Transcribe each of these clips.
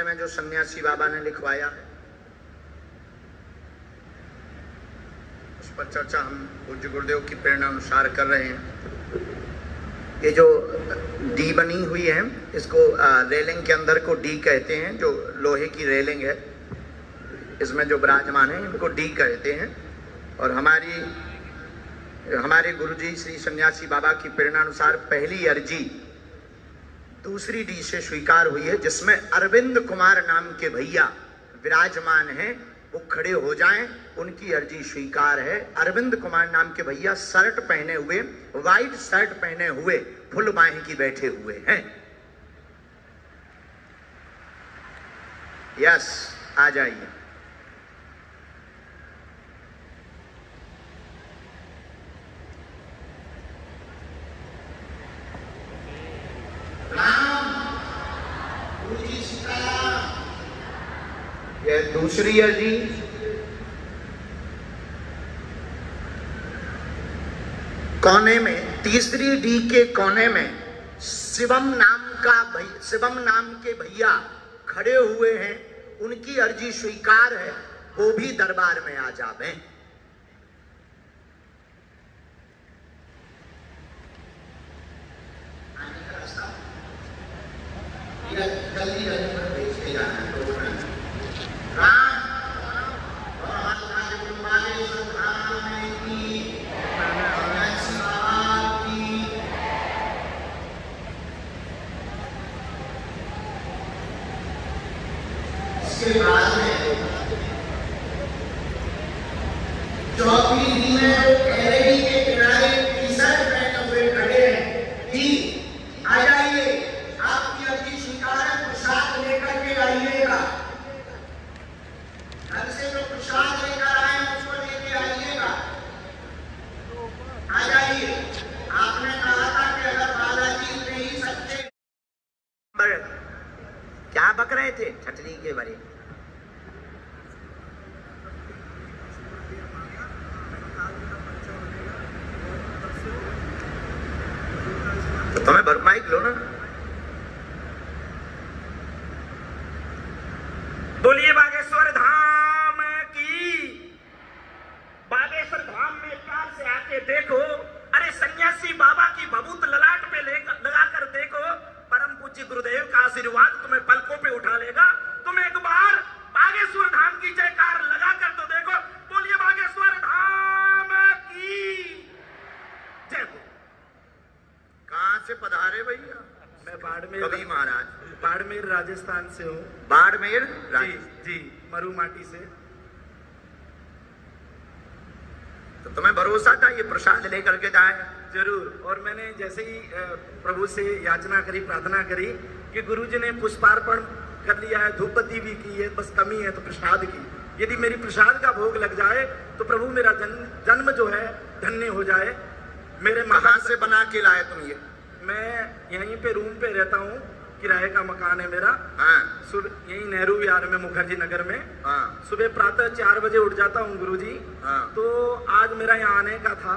में जो सन्यासी बाबा ने लिखवाया है उस पर चर्चा हम पूज्य गुरुदेव की प्रेरणा अनुसार कर रहे हैं। ये जो डी बनी हुई है इसको रेलिंग के अंदर को डी कहते हैं, जो लोहे की रेलिंग है इसमें जो विराजमान है इनको डी कहते हैं। और हमारे गुरुजी श्री सन्यासी बाबा की प्रेरणा अनुसार पहली अर्जी दूसरी डी से स्वीकार हुई है, जिसमें अरविंद कुमार नाम के भैया विराजमान हैं, वो खड़े हो जाएं, उनकी अर्जी स्वीकार है। अरविंद कुमार नाम के भैया शर्ट पहने हुए, व्हाइट शर्ट पहने हुए, फुल बाहें की बैठे हुए हैं। यस, आ जाइए। यह दूसरी अर्जी कोने में, तीसरी डी के कोने में शिवम नाम के भैया खड़े हुए हैं, उनकी अर्जी स्वीकार है, वो भी दरबार में आ जावे। इसके बाद में चौथी डी में वो एलईडी के किनारे टी-शर्ट पहने हुए खड़े हैं कि आ जाइए, आपकी अर्जी स्वीकार है, प्रसाद लेकर के आइएगा। घर से जो प्रसाद लेकर आए उसको लेके आइएगा, आ जाइए। आपने कहा था कि अगर बालाजी ले ही सकते, क्या बक रहे थे छतरी के बारे। तो तुम्हें माइक लो ना। बोलिए बागेश्वर धाम की। बागेश्वर धाम में प्यार से आके देखो, अरे सन्यासी बाबा की भभूत ललाट पे लगाकर देखो, परम पूज्य गुरुदेव का आशीर्वाद तुम्हें पलकों पे उठा लेगा। तुम एक बार बागेश्वर धाम की जयकार लगा कर तो देखो। बोलिए बागेश्वर धाम की जय हो। कहाँ से पधारे भैया? मैं बाड़मेर, कभी महाराज बाड़मेर राजस्थान से हूँ। बाड़मेर जी, मरू माटी से। तो तुम्हें भरोसा था ये प्रसाद लेकर के जाए? जरूर। और मैंने जैसे ही प्रभु से याचना करी, प्रार्थना करी कि गुरुजी ने पुष्पार्पण कर लिया है, धूपबत्ती भी की है, बस कमी है तो प्रसाद की। यदि मेरी प्रसाद का भोग लग जाए तो प्रभु मेरा जन्म जो है धन्य हो जाए। मेरे कहाँ से बना के लाए तुम ये? मैं यहीं पे रूम पे रहता हूँ, किराए का मकान है मेरा। हाँ। सुबह यहीं नेहरू विहार में, मुखर्जी नगर में। हाँ। सुबह प्रातः 4 बजे उठ जाता हूँ गुरुजी। हाँ। तो आज मेरा यहाँ आने का था,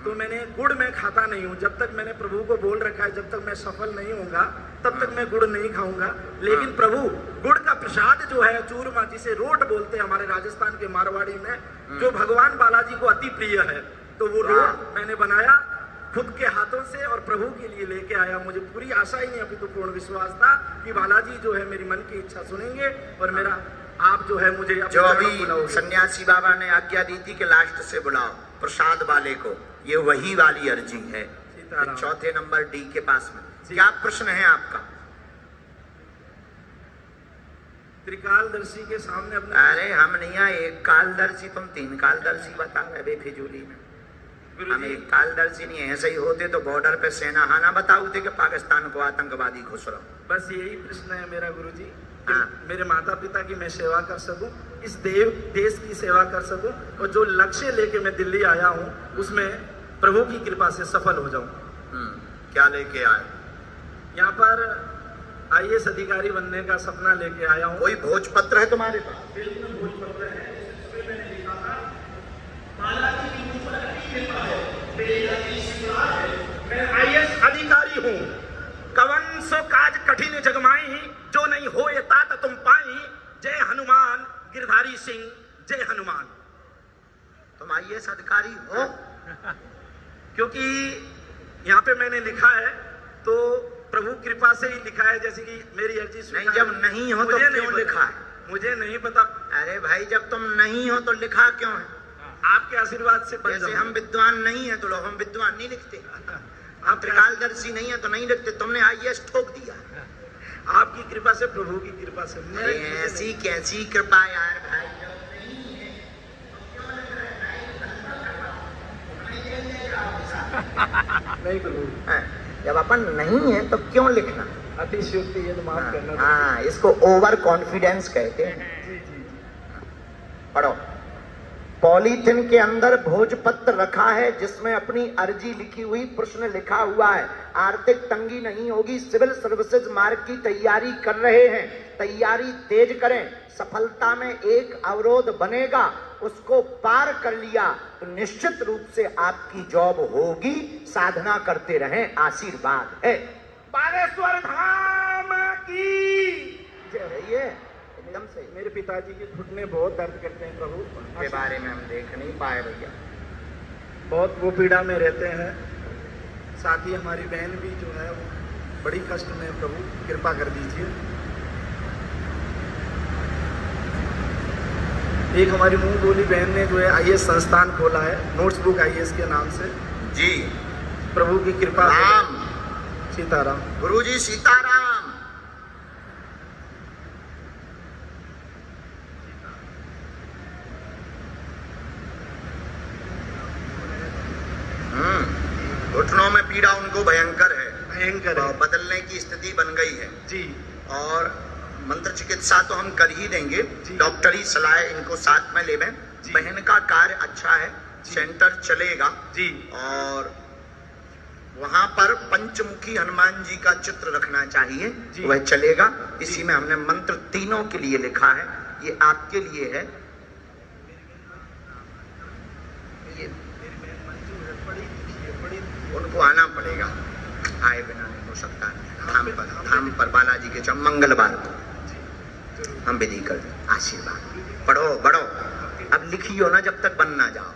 तो मैंने गुड़ में खाता नहीं हूँ। जब तक मैंने प्रभु को बोल रखा है, जब तक मैं सफल नहीं होऊंगा तब तक मैं गुड़ नहीं खाऊंगा। लेकिन प्रभु गुड़ का प्रसाद जो है, चूरमा जिसे रोट बोलते हैं हमारे राजस्थान के मारवाड़ी में, जो भगवान बालाजी को अति प्रिय है, तो वो रोट मैंने बनाया खुद के हाथों से और प्रभु के लिए लेके आया। मुझे पूरी आशा ही नहीं, अभी तो पूर्ण विश्वास था कि बालाजी जो है मेरी मन की इच्छा सुनेंगे और मेरा आप जो है मुझे जो अभी सन्यासी बाबा ने आज्ञा दी थी कि लास्ट से बुलाओ प्रसाद वाले को, ये वही वाली अर्जी है, चौथे नंबर डी के पास में। क्या प्रश्न है आपका? त्रिकालदर्शी के सामने अपना। अरे हम नहीं आए एक कालदर्शी, तुम 3 कालदर्शी बता रहे बेफिजूली में। हम एक कालदर्शी नहीं, ऐसे ही होते तो बॉर्डर पे सेना हाना बताओते कि पाकिस्तान को आतंकवादी घुस रहा। बस यही प्रश्न है मेरा गुरुजी। हाँ। मेरे माता पिता की मैं सेवा कर सकूं, इस देश की सेवा कर सकूं, और जो लक्ष्य लेके मैं दिल्ली आया हूं उसमें प्रभु की कृपा से सफल हो जाऊं। क्या लेके आए? यहाँ पर IAS अधिकारी बनने का सपना लेके आया हूँ। कोई भोजपत्र है तुम्हारे पास? बिल्कुल भोजपत्र है, जिसमें मैंने लिखा था बालाजी की मुझ पर अति कृपा है, मेरी आशीर्वाद है, मैं IAS अधिकारी हूँ। कवन सो काज कठिन जगमाई, जो नहीं हो ये तात तुम पाए। सिंह, जय हनुमान। तुम IAS अधिकारी हो? क्योंकि यहाँ पे मैंने लिखा है तो प्रभु कृपा से ही लिखा है, जैसे कि मेरी अर्जी नहीं, जब नहीं हो तो क्यों लिखा है? मुझे नहीं पता। अरे भाई, जब तुम नहीं हो तो लिखा क्यों है? आपके आशीर्वाद से बन जैसे जाऊं। हम विद्वान नहीं है तो लोग हम विद्वान नहीं लिखते, आप त्रिकालदर्शी नहीं है तो नहीं लिखते। तुमने IAS ठोक दिया। आपकी कृपा से, प्रभु की कृपा से। अरे ऐसी कैसी कृपा यार भाई, नहीं प्रभु, जब अपन नहीं है तो क्यों लिखना? अतिशयोक्ति है तो माफ करना। हाँ, इसको ओवर कॉन्फिडेंस कहते हैं। जी जी। पढ़ो। पॉलीथिन के अंदर भोजपत्र रखा है जिसमें अपनी अर्जी लिखी हुई, प्रश्न लिखा हुआ है। आर्थिक तंगी नहीं होगी, सिविल सर्विसेज मार्ग की तैयारी कर रहे हैं, तैयारी तेज करें। सफलता में एक अवरोध बनेगा, उसको पार कर लिया तो निश्चित रूप से आपकी जॉब होगी। साधना करते रहें, आशीर्वाद है। बालेश्वर धाम की जय। ये एकदम से मेरे पिताजी के घुटने बहुत दर्द करते हैं प्रभु, के बारे में हम देख नहीं पाए भैया, बहुत वो पीड़ा में रहते हैं। साथ ही हमारी बहन भी जो है वो बड़ी कष्ट में, प्रभु कृपा कर दीजिए। एक हमारी मुंह बोली बहन ने जो है IAS संस्थान खोला है, नोट्स बुक IAS के नाम से। जी, प्रभु की कृपा से। राम सीताराम। गुरुजी, सीताराम। घुटनों में पीड़ा उनको भयंकर है, भयंकर है। बदलने की स्थिति बन गई है जी। और मंत्र चिकित्सा तो हम कर ही देंगे, जी। डॉक्टरी सलाह इनको साथ में ले लें। जी। बहन का कार्य अच्छा है, सेंटर चलेगा जी। और वहां पर पंचमुखी हनुमान जी का चित्र रखना चाहिए, वह चलेगा। इसी में हमने मंत्र तीनों के लिए लिखा है, ये आपके लिए है। ये उनको आना पड़ेगा, आए बिना नहीं हो सकता। धाम पर बालाजी के चौक मंगलवार को हम विधि कर दें। आशीर्वाद। पढ़ो बढ़ो, अब लिखियो ना जब तक बन ना जाओ।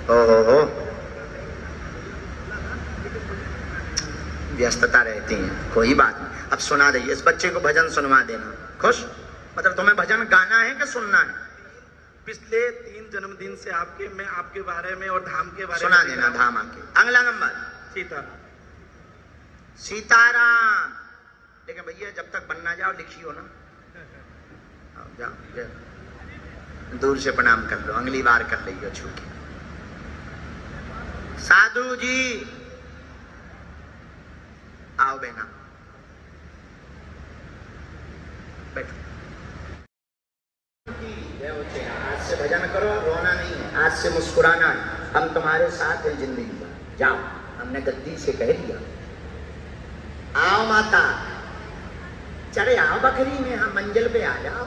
हो व्यस्तता रहती है, कोई बात नहीं। अब सुना दीजिए, इस बच्चे को भजन सुनवा देना। खुश? मतलब तुम्हें भजन गाना है कि सुनना है? पिछले 3 जन्मदिन से आपके, मैं आपके बारे में और धाम के बारे में सुना देना। धाम आके अगला नंबर सीताराम। सीताराम। लेकिन भैया जब तक बन ना जाओ लिखियो ना। जाओ, दूर से प्रणाम कर लो, अगली बार कर लियो छू के। साधु जी आओ बहना, बैठो। आज से भजन करो, रोना नहीं है, आज से मुस्कुराना है। हम तुम्हारे साथ हैं जिंदगी में। जाओ, हमने गद्दी से कह दिया। आओ माता, चढ़े आओ बकरी में, हम मंजिल पे आ जाओ।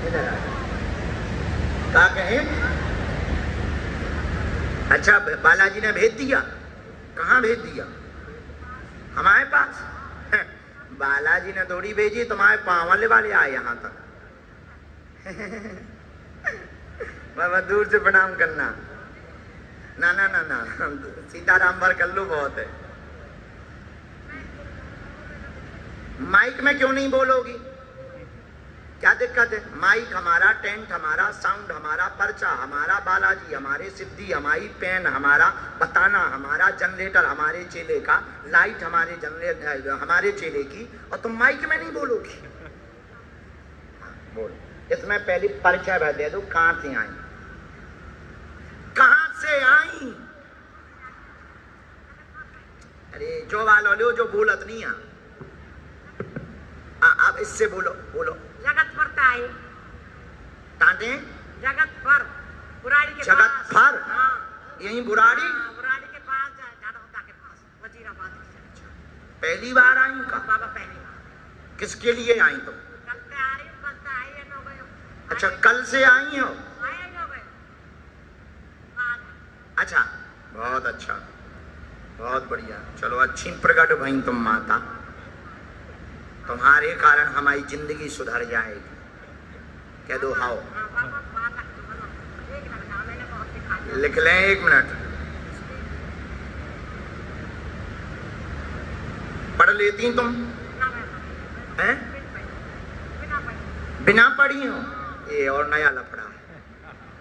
इधर आ, क्या कहें? अच्छा, बालाजी ने भेज दिया? कहाँ भेज दिया? हमारे पास? बालाजी ने थोड़ी भेजी, तुम्हारे पावले वाले आए यहाँ तक। बाबा दूर से प्रणाम करना। ना ना ना ना, सीताराम भर कर लो, बहुत है। माइक में क्यों नहीं बोलोगी? क्या दिक्कत है? माइक हमारा, टेंट हमारा, साउंड हमारा, पर्चा हमारा, बालाजी हमारे, सिद्धि हमारी, पेन हमारा, बताना हमारा, जनरेटर हमारे चेले का, लाइट हमारे हमारे चेले की, और तुम माइक में नहीं बोलोगी? बोल। इसमें पहली पर्चा भर दे दो, कहां से आई? कहां से आई? अरे जो वालो लो, जो बोलत नहीं है। अब इससे बोलो, बोलो। जगत पर आई। टाटे? जगत पर, बुराड़ी के जगत पास। पर? हाँ। यही बुराड़ी? हाँ, बुराड़ी के पास, झाड़ोदा के पास, वजीराबाद से। पहली बार आई का? बाबा पहली बार। किसके लिए आई तुम? कल से आ रही हूँ, कल से आई है, नो गए। अच्छा, कल से आई हो? आए नो गए। आज। अच्छा, बहुत अच्छा, बहुत बढ़िया। चलो अच्छी प्रकट भई तुम माता, तुम्हारे कारण हमारी जिंदगी सुधर जाएगी। कह दो हाओ। हाँ पापा बात रख, एक लड़का मैंने बहुत सिखा दिया। लिख लें 1 मिनट। पढ़ लेती तुम ना मैं हैं? बिना पढ़े बिना पढ़ी हो? ये और नया लफड़ा है।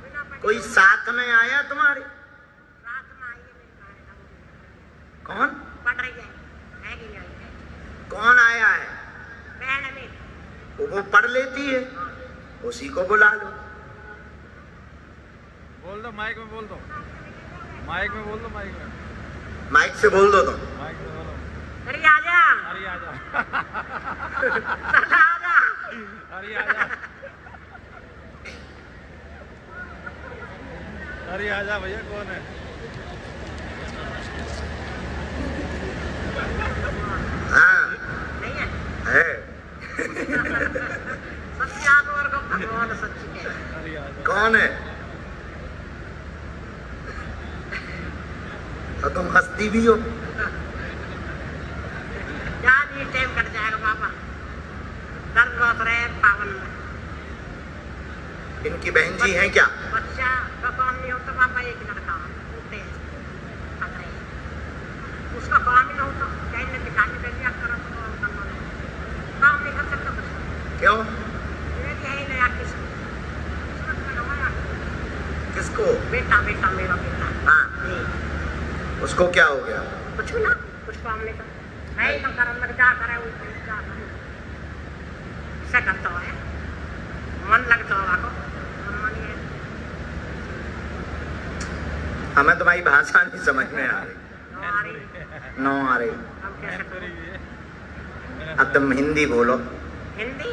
बिना पढ़े कोई साथ में आया तुम्हारे? रात में आई है मेरी बहन, कौन? पढ़ रही है कि नहीं? कौन आया है? बहन है मेरी। वो पढ़ लेती है, उसी को बुला लो। बोल दो, माइक में बोल दो, माइक में बोल दो, माइक में, माइक से बोल दो तुम। माइक में बोलो। अरे आजा, अरे आजा, चला आजा। अरे आजा, अरे आजा भैया। कौन है? हाँ नहीं है है। सत्याग्रह को भगवान सच्ची है। अरे आजा। कौन है? तो तुम हंसती भी हो। यार ये टाइम कट जाएगा पापा, दर्द बहुत रहे पावन में। इनकी बहन जी हैं क्या? बच्चा का काम नहीं होता पापा, एक लड़का होते हैं पढ़ रहे हैं। उसका काम ही ना होता, कहीं ने दिखाने के लिए करो तो करना नहीं, काम नहीं कर सकता कुछ। क्यों? ये है ही नया किस्म, किस्मत में लगाया। किसको? बेटा बेटा मेरा बेटा। हाँ, जी उसको क्या हो गया? कुछ भी ना, कुछ काम नहीं कर, मैं ही ना कर लग जा करे वो जा करे ऐसा करता है, मन लगता होगा को मन ये हमें तुम्हारी भाषा नहीं समझ में आ रही। हमारी नो आ रही। हम कैसे बोलें? अब तुम हिंदी बोलो। हिंदी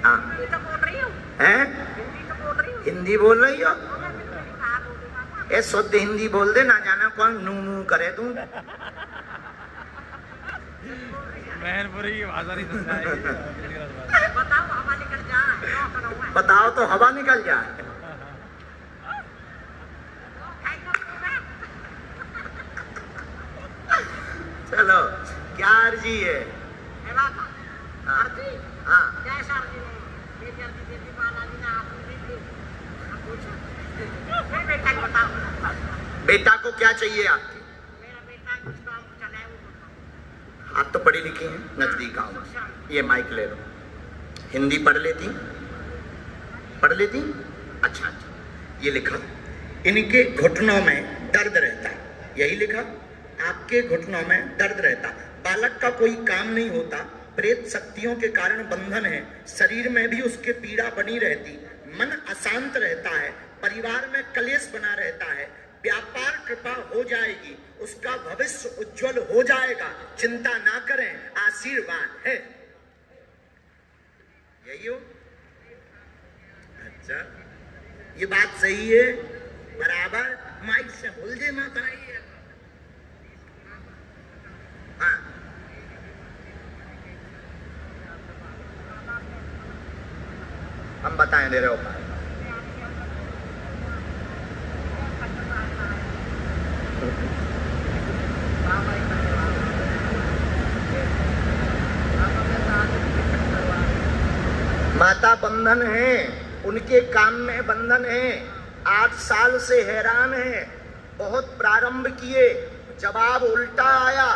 हाँ हिंदी तो बोल रही हूँ, हैं? हिंदी तो बोल रही हूँ। हिंदी बोल रही हो? तो मैं बिल्कुल कहा बोलूँ पापा। ए शुद्ध हिंदी बोल दे, ना जाना कौन नू नू करे तू। बहनपुरी की भाषा नहीं समझाएगी। बताओ हवा निकल जाए, क्यों बना हुआ है? बताओ तो हवा निकल जाए। खाएगा पूरा? चलो क्या अर्जी है? है बाबा हाँ। अर्जी हाँ जैसा अर्जी नहीं, बेटी अर्जी देती बालाजी ने आपने दी थी, अब पूछो फिर बेटा को बताओ। बेटा को क्या चाहिए आपके? मेरा बेटा कुछ काम चलाए वो बताओ। आप तो पढ़ी लिखी हैं, नजदीक आओ। ये माइक ले लो। हिंदी पढ़ लेती? पढ़ लेती? अच्छा अच्छा। ये लिखा, इनके घुटनों में दर्द रहता है, यही लिखा। आपके घुटनों में दर्द रहता, बालक का कोई काम नहीं होता, प्रेत शक्तियों के कारण बंधन है, शरीर में भी उसके पीड़ा बनी रहती, मन अशांत रहता है, परिवार में कलेश बना रहता है, व्यापार कृपा हो जाएगी, उसका भविष्य उज्जवल हो जाएगा, चिंता ना करें, आशीर्वाद है। यही हो? अच्छा, ये बात सही है बराबर। माइक से बोल दे माता। हाँ हम बताएं दे रहे हो पाए। माता बंधन है, उनके काम में बंधन है, 8 साल से हैरान है, बहुत प्रारंभ किए, जवाब उल्टा आया।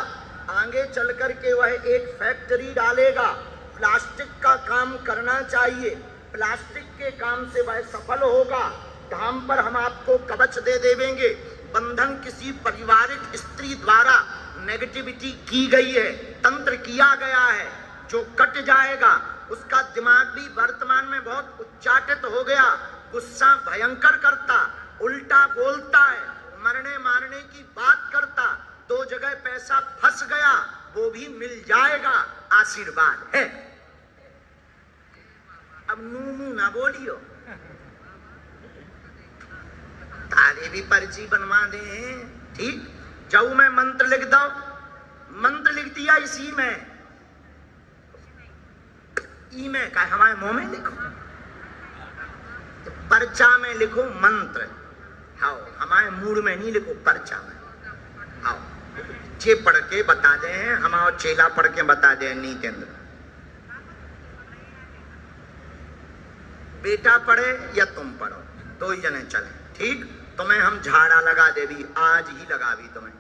आगे चल कर के वह एक फैक्ट्री डालेगा, प्लास्टिक का काम करना चाहिए, प्लास्टिक के काम से वह सफल होगा। धाम पर हम आपको कवच दे देंगे। बंधन किसी पारिवारिक स्त्री द्वारा नेगेटिविटी की गई है, तंत्र किया गया है, जो कट जाएगा। उसका दिमाग भी वर्तमान में बहुत उच्चाटित हो गया, गुस्सा भयंकर करता, उल्टा बोलता है, मरने मारने की बात करता, 2 जगह पैसा फंस गया, वो भी मिल जाएगा, आशीर्वाद है। अब नू ना बोलियो, तारे भी पर्ची बनवा दे। ठीक, जाऊ मैं मंत्र लिख दो, मंत्र लिख दिया इसी में, ई में का हमारे मुंह में लिखो, तो पर्चा में लिखो मंत्र। हाँ, हमारे मूड में नहीं लिखो, पर्चा में। जे पढ़ के बता दे हैं, हम और चेला पढ़ के बता दे नीतेंद्र। बेटा पढ़े या तुम पढ़ो, दो ही जने चले, ठीक? तुम्हें हम झाड़ा लगा दे भी, आज ही लगा भी तुम्हें।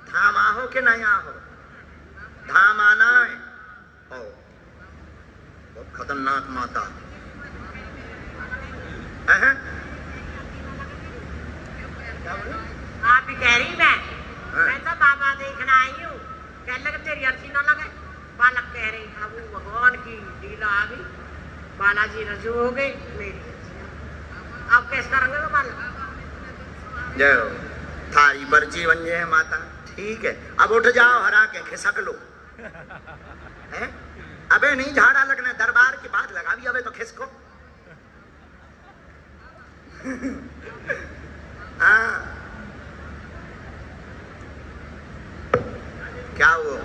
धाम आहो के नहीं आहो? धाम आना है। ओ, बहुत खतरनाक माता है। आप ही कह रही मैं तो बाबा देखना आई हूँ। कह लगे तेरी अर्जी ना लगे। बालक कह रही अब भगवान की लीला आ गई, बालाजी रजू हो गई मेरी। आप कैसे करेंगे वो बालक? जय हो, थारी पर्ची बन जाए माता, ठीक है। अब उठ जाओ, हरा के खिसक लो है? अबे नहीं झाड़ा लगना, दरबार की बात लगा भी, अबे तो खिसको। हाँ, क्या हुआ?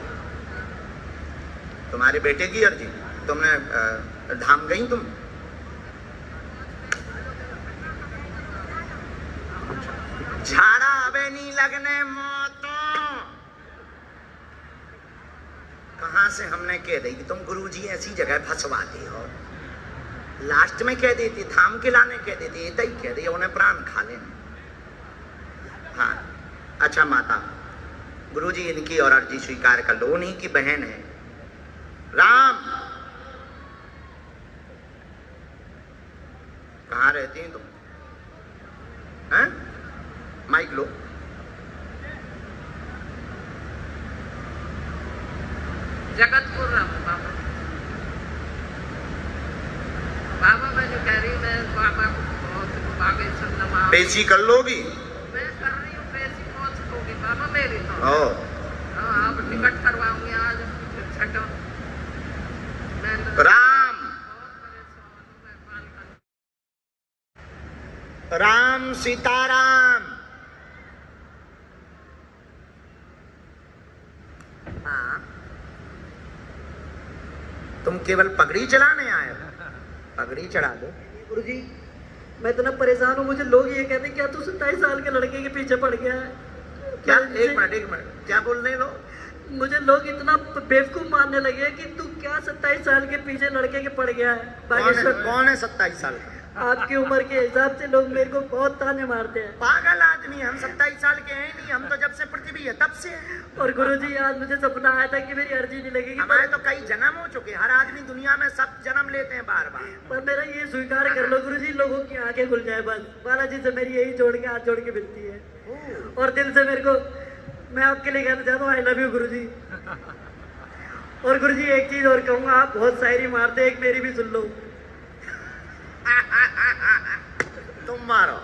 तुम्हारे बेटे की अर्जी? तुमने धाम गई तुम? झाड़ा अबे नहीं लगने मौतों। कहां से हमने कह दी कि तुम गुरुजी ऐसी जगह फंसवाते हो? लास्ट में कह देती, थाम के लाने कह देती, इतना ही कह दी, उन्हें प्राण खा लेने। हाँ, अच्छा माता, गुरुजी इनकी और अर्जी स्वीकार कर लो, उन्हीं की बहन है। राम, कहाँ रहती हैं तुम? हैं? माइक लो। जगतपुर बाबा। बाबा मैं जो कह रही हूँ, मैं बाबा को बहुत बागेश्वर नवा पेशी कर लोगी? मैं कर रही हूँ, पेशी पहुँच लोगी बाबा मेरी तो। ओ, हाँ, अब टिकट करवाऊंगी आज छठो। राम, राम सीताराम। हाँ, तुम केवल पगड़ी चलाने आए हो? पगड़ी चढ़ा दो। गुरुजी मैं इतना परेशान हूँ, मुझे लोग ये कहते हैं क्या तू 27 साल के लड़के के पीछे पड़ गया है? क्या? एक मिनट, क्या बोल रहे लोग? मुझे लोग इतना बेवकूफ मानने लगे कि तू क्या 27 साल के पीछे लड़के के पड़ गया है। कौन है 27 साल का? आपकी उम्र के हिसाब से लोग मेरे को बहुत ताने मारते हैं। पागल आदमी, हम 27 साल के हैं नहीं, हम तो जब से पृथ्वी है तब से हैं। और गुरुजी आज मुझे सपना आया था कि मेरी अर्जी नहीं लगेगी। हमारे तो कई जन्म हो चुके, हर आदमी दुनिया में सब जन्म लेते हैं बार बार। पर मेरा ये स्वीकार कर लो गुरुजी, लोगों की आंखें खुल जाए बस। बालाजी से मेरी यही जोड़ के हाथ जोड़ के विनती है, और दिल से मेरे को मैं आपके लिए कहना चाहता हूँ आई लव यू गुरुजी। और गुरुजी एक चीज और कहूंगा, आप बहुत शायरी मारते, एक मेरी भी सुन लो। तुम मारो।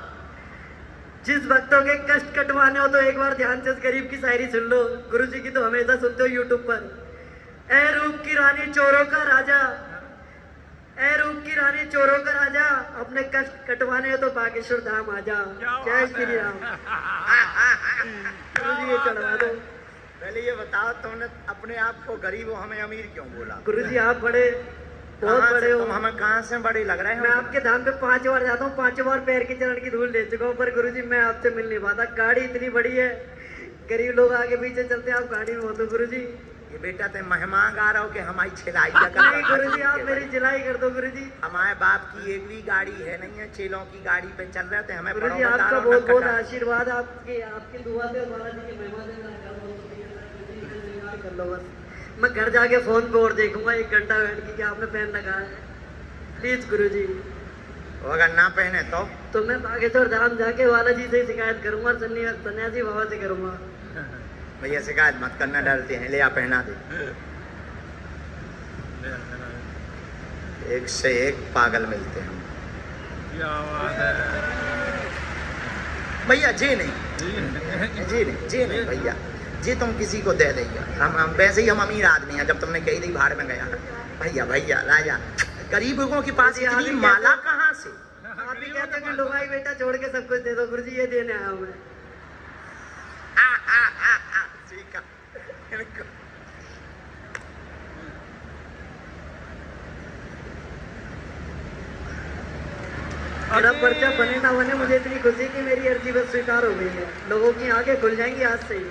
जिस भक्तों के कष्ट कटवाने हो तो एक बार ध्यान से गरीब की शायरी सुन लो। गुरुजी की तो हमेशा सुनते हो यूट्यूब पर। ए रूप की रानी चोरों का राजा, ए रूप की रानी चोरों का राजा, अपने कष्ट कटवाने हो तो बागेश्वर धाम आजा। जय श्री राम। गुरुजी ये चढ़वा दो। पहले ये बताओ, तुमने अपने आप को गरीब हो, हमें अमीर क्यों बोला? गुरुजी आप बड़े बहुत बड़े हो। तुम हमें कहाँ से बड़े लग रहे हो? मैं आपके धाम पे 5 बार जाता हूँ, 5 बार पैर की चरण की धूल ले चुका हूँ, पर गुरुजी मैं आपसे मिल नहीं पाता। गाड़ी इतनी बड़ी है, गरीब लोग आगे पीछे चलते हैं, आप गाड़ी में हो तो गुरुजी। ये बेटा ते मेहमान गा रहा हो कि हमारी छिलाई नहीं गुरुजी, आप मेरी जिलाई कर दो गुरुजी। हमारे बाप की एक भी गाड़ी है नहीं है, चेलों की गाड़ी पे चल रहे थे हमें। गुरुजी आपका बहुत बहुत आशीर्वाद, आपकी दुआ से, बालाजी की महिमा से कर लो बस। मैं घर जाके फोन पे और देखूंगा 1 घंटा बैठ के कि आपने पहन लगा है। प्लीज गुरुजी। अगर ना पहने तो मैं बागेश्वर धाम जाके बालाजी से शिकायत करूंगा, सन्यासी बाबा से करूंगा। भैया शिकायत मत करना, डरते हैं। ले आ पहना दे। एक से एक पागल मिलते हैं भैया। जी नहीं भैया जी, तुम किसी को दे देगा। हम वैसे ही हम अमीर आदमी हैं। जब तुमने कही थी भाड़ में गया भैया राजा, गरीबों के पास इतनी माला कहाँ से? आप भी कहते हैं कि लुगाई बेटा छोड़ के सब कुछ दे दो। गुरुजी ये देने आया हूँ मैं। मेरा पर्चा बने ना बने, मुझे इतनी खुशी कि मेरी अर्जी बस स्वीकार हो गई है। लोगों की आंखें खुल जाएंगी आज से ही।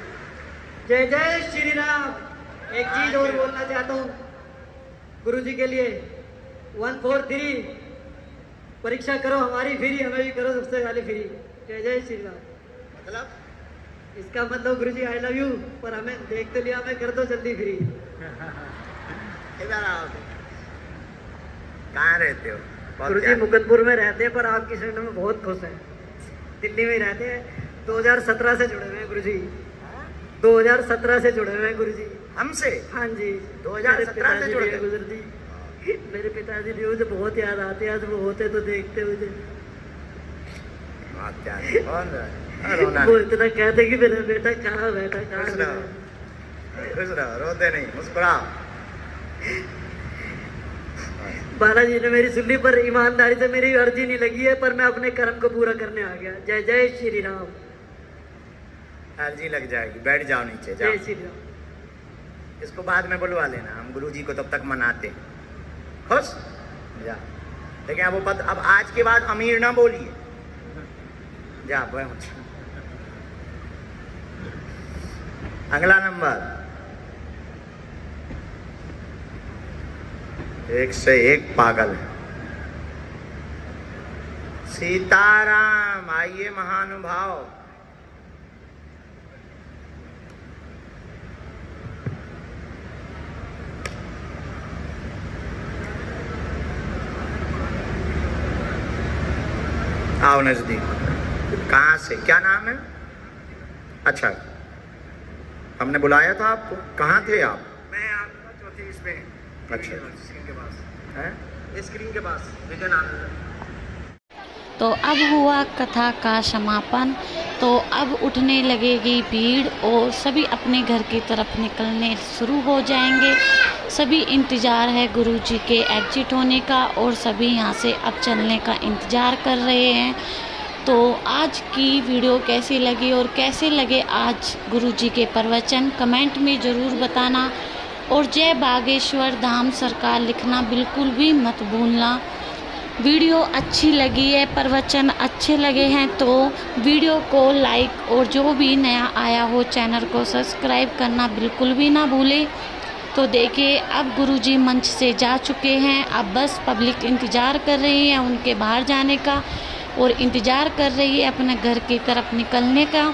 जय जय श्री राम। एक चीज और बोलना चाहता हूँ गुरुजी के लिए। 1 4 3 परीक्षा करो हमारी फ्री, हमें भी करो सबसे पहले फ्री। जय जय श्री राम। मतलब इसका मतलब गुरुजी आई लव यू, पर हमें देख तो लिया, हमें कर दो जल्दी फ्री। इधर आओ। कहाँ रहते हो? बहुत गुरुजी प्यार। मुकुंदपुर में रहते हैं, पर आपकी शरण में बहुत खुश हैं। दिल्ली में ही रहते हैं। 2017 से जुड़े हुए हैं गुरुजी। 2017 से जुड़े हुए हैं गुरुजी हमसे हाँ जी। 2017 से जुड़ गए? गुरुजी मेरे पिताजी जी मुझे बहुत याद आते हैं। आज वो होते तो देखते मुझे। बहुत प्यार। कौन रहा है? रोना वो नहीं। इतना कहते कि मेरा बेटा कहाँ बैठा खुश कहाँ रहो, खुश रहो, रोते नहीं, मुस्कुराओ। बालाजी ने मेरी सुनली, पर ईमानदारी से मेरी अर्जी नहीं लगी है, पर मैं अपने कर्म को पूरा करने आ गया। जय जय श्री राम। अर्जी लग जाएगी, बैठ जाओ नीचे जय जाओ। श्री राम। इसको बाद में बुलवा लेना, हम गुरुजी को तब तक मनाते। खुश जा। लेकिन अब वो पद, अब आज के बाद अमीर ना बोलिए। जा बहुत। अगला नंबर 1 से 1 पागल है। सीताराम। आइए महानुभाव। आओ नजदीक। कहाँ से? क्या नाम है? अच्छा, हमने बुलाया था आपको। कहाँ थे आप? मैं आपका चौथी इसमें अच्छा। स्क्रीन के पास, हैं? स्क्रीन के पास विजयनानंद। तो अब हुआ कथा का समापन। तो अब उठने लगेगी भीड़ और सभी अपने घर की तरफ निकलने शुरू हो जाएंगे। सभी इंतज़ार है गुरुजी के एग्जिट होने का और सभी यहाँ से अब चलने का इंतज़ार कर रहे हैं। तो आज की वीडियो कैसी लगी और कैसे लगे आज गुरुजी के प्रवचन कमेंट में ज़रूर बताना। और जय बागेश्वर धाम सरकार लिखना बिल्कुल भी मत भूलना। वीडियो अच्छी लगी है, प्रवचन अच्छे लगे हैं तो वीडियो को लाइक और जो भी नया आया हो चैनल को सब्सक्राइब करना बिल्कुल भी ना भूले। तो देखिए अब गुरुजी मंच से जा चुके हैं। अब बस पब्लिक इंतज़ार कर रही है उनके बाहर जाने का और इंतज़ार कर रही है अपने घर की तरफ निकलने का।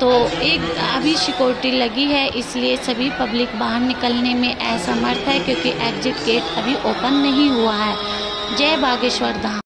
तो एक अभी सिक्योरिटी लगी है, इसलिए सभी पब्लिक बाहर निकलने में असमर्थ है क्योंकि एग्जिट गेट अभी ओपन नहीं हुआ है। जय बागेश्वर धाम।